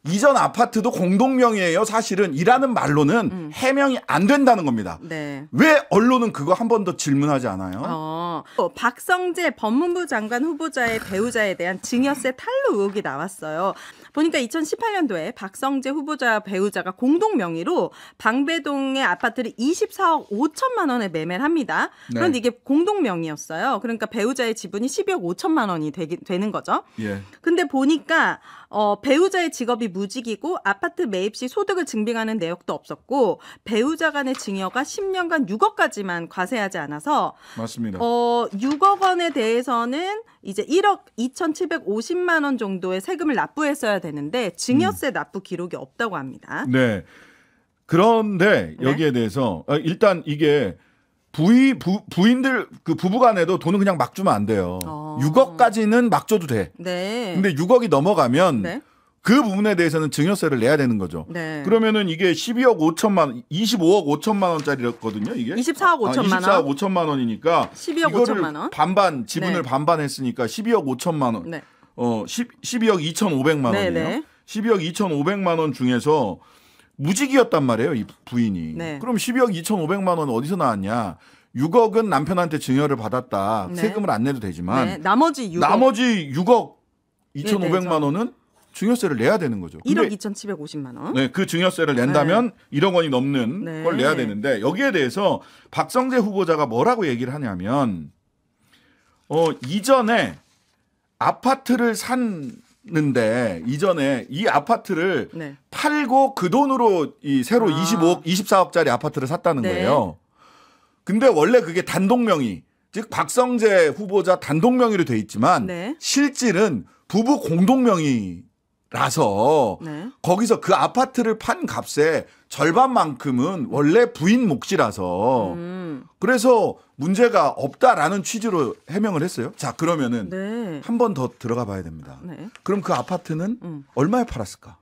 이전 아파트도 공동명의예요. 사실은 이라는 말로는 해명이 안 된다는 겁니다. 네. 왜 언론은 그거 한 번 더 질문하지 않아요? 박성재 법무부 장관 후보자의 배우자에 대한 증여세 탈루 의혹이 나왔어요. 보니까 2018년도에 박성재 후보자 배우자가 공동 명의로 방배동의 아파트를 24억 5천만 원에 매매를 합니다. 네. 그런데 이게 공동 명의였어요. 그러니까 배우자의 지분이 12억 5천만 원이 되는 거죠. 예. 근데 보니까 배우자의 직업이 무직이고 아파트 매입 시 소득을 증빙하는 내역도 없었고 배우자 간의 증여가 10년간 6억까지만 과세하지 않아서 맞습니다. 6억 원에 대해서는 이제 1억 2,750만 원 정도의 세금을 납부했어야 되는데 증여세 납부 기록이 없다고 합니다. 네. 그런데 여기에 대해서 일단 이게 부인들 그 부부간에도 돈은 그냥 막 주면 안 돼요. 6억까지는 막 줘도 돼. 네. 근데 6억이 넘어가면 네. 그 부분에 대해서는 증여세를 내야 되는 거죠. 네. 그러면은 이게 12억 5천만 원, 25억 5천만 원짜리였거든요. 이게 24억 5천만 원. 24억 5천만 원이니까 12억 이거를 5천만 원. 반반 지분을 네. 반반 했으니까 12억 5천만 원. 네. 12억 2,500만 네, 원이에요. 네. 12억 2,500만 원 중에서 무직이었단 말이에요, 이 부인이. 네. 그럼 12억 2,500만 원 어디서 나왔냐? 6억은 남편한테 증여를 받았다. 네. 세금을 안 내도 되지만 네. 나머지 6억. 나머지 6억 네, 2,500만 원은 증여세를 내야 되는 거죠. 1억 2,750만 원. 네, 그 증여세를 낸다면 1억 원이 넘는 네. 걸 내야 되는데 여기에 대해서 박성재 후보자가 뭐라고 얘기를 하냐면 이전에 아파트를 샀는데 이전에 이 아파트를 네. 팔고 그 돈으로 이 새로 25억, 24억짜리 아파트를 샀다는 네. 거예요. 근데 원래 그게 단독 명의, 즉 박성재 후보자 단독 명의로 돼 있지만 네. 실질은 부부 공동 명의라서 네. 거기서 그 아파트를 판 값의 절반만큼은 원래 부인 몫이라서 그래서 문제가 없다라는 취지로 해명을 했어요. 자, 그러면은 네. 한 번 더 들어가 봐야 됩니다. 네. 그럼 그 아파트는 얼마에 팔았을까?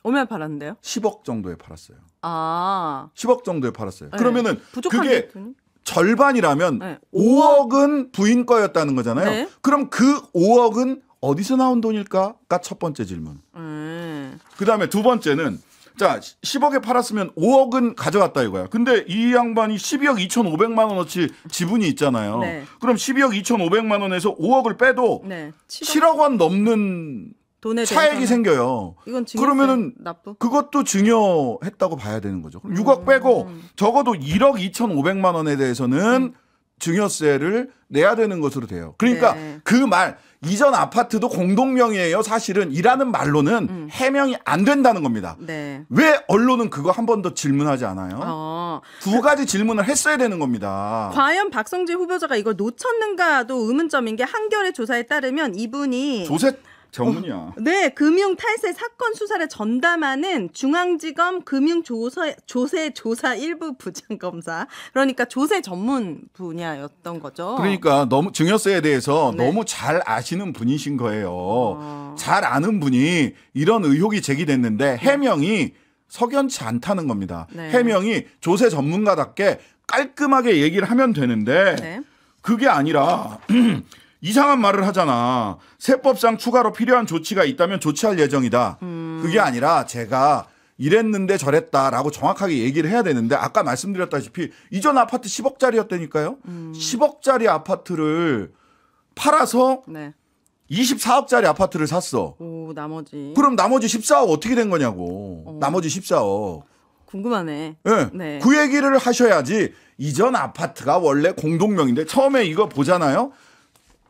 얼마에 팔았는데요? 10억 정도에 팔았어요. 10억 정도에 팔았어요. 네. 그러면은 부족한데, 그게 돈이? 절반이라면 네. 5억은 부인 거였다는 거잖아요. 네. 그럼 그 5억은 어디서 나온 돈일까가 첫 번째 질문. 그다음에 두 번째는 자 10억에 팔았으면 5억은 가져갔다 이거야. 근데 이 양반이 12억 2,500만 원어치 지분이 있잖아요. 네. 그럼 12억 2,500만 원에서 5억을 빼도 네. 7억 원 넘는 돈에 차액이 대해서는- 생겨요. 이건 증여세 그러면은 납부. 그것도 증여했다고 봐야 되는 거죠. 그럼 6억 빼고 적어도 1억 2,500만 원에 대해서는 증여세를 내야 되는 것으로 돼요. 그러니까 네. 그 말 이전 아파트도 공동명의예요. 사실은 이라는 말로는 해명이 안 된다는 겁니다. 네. 왜 언론은 그거 한 번 더 질문하지 않아요? 두 가지 질문을 했어야 되는 겁니다. 과연 박성재 후보자가 이걸 놓쳤는가도 의문점인 게 한겨레 조사에 따르면 이분이 조세 전문이야. 네, 금융 탈세 사건 수사를 전담하는 중앙지검 금융조세 조사 1부 부장검사. 그러니까 조세 전문 분야였던 거죠. 그러니까 너무 증여세에 대해서 네. 너무 잘 아시는 분이신 거예요. 잘 아는 분이 이런 의혹이 제기됐는데 해명이 석연치 않다는 겁니다. 네. 해명이 조세 전문가답게 깔끔하게 얘기를 하면 되는데 네. 그게 아니라 이상한 말을 하잖아. 세법상 추가로 필요한 조치가 있다면 조치할 예정이다. 그게 아니라 제가 이랬는데 저랬다라고 정확하게 얘기를 해야 되는데 아까 말씀드렸다시피 이전 아파트 10억짜리였다니까요. 10억짜리 아파트를 팔아서 네. 24억짜리 아파트를 샀어. 오, 나머지. 그럼 나머지 14억 어떻게 된 거냐고. 나머지 14억. 궁금하네. 네. 네. 그 얘기를 하셔야지 이전 아파트가 원래 공동명인데 처음에 이거 보잖아요.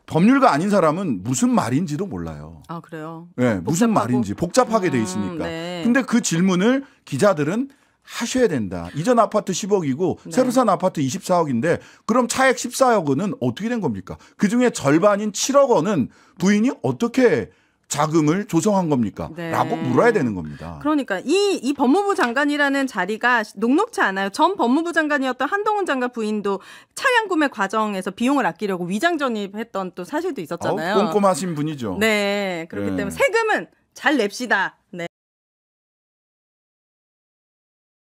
법률가 아닌 사람은 무슨 말인지도 몰라요. 아, 그래요? 네, 무슨 복잡하고? 말인지 복잡하게 돼 있으니까. 네. 근데 그 질문을 기자들은 하셔야 된다. 이전 아파트 10억이고 네. 새로 산 아파트 24억인데 그럼 차액 14억 원은 어떻게 된 겁니까? 그중에 절반인 7억 원은 부인이 어떻게 자금을 조성한 겁니까? 네. 라고 물어야 되는 겁니다. 그러니까 이 법무부 장관이라는 자리가 녹록치 않아요. 전 법무부 장관이었던 한동훈 장관 부인도 차량 구매 과정에서 비용을 아끼려고 위장 전입했던 또 사실도 있었잖아요. 꼼꼼하신 분이죠. 네. 그렇기 네. 때문에 세금은 잘 냅시다. 네.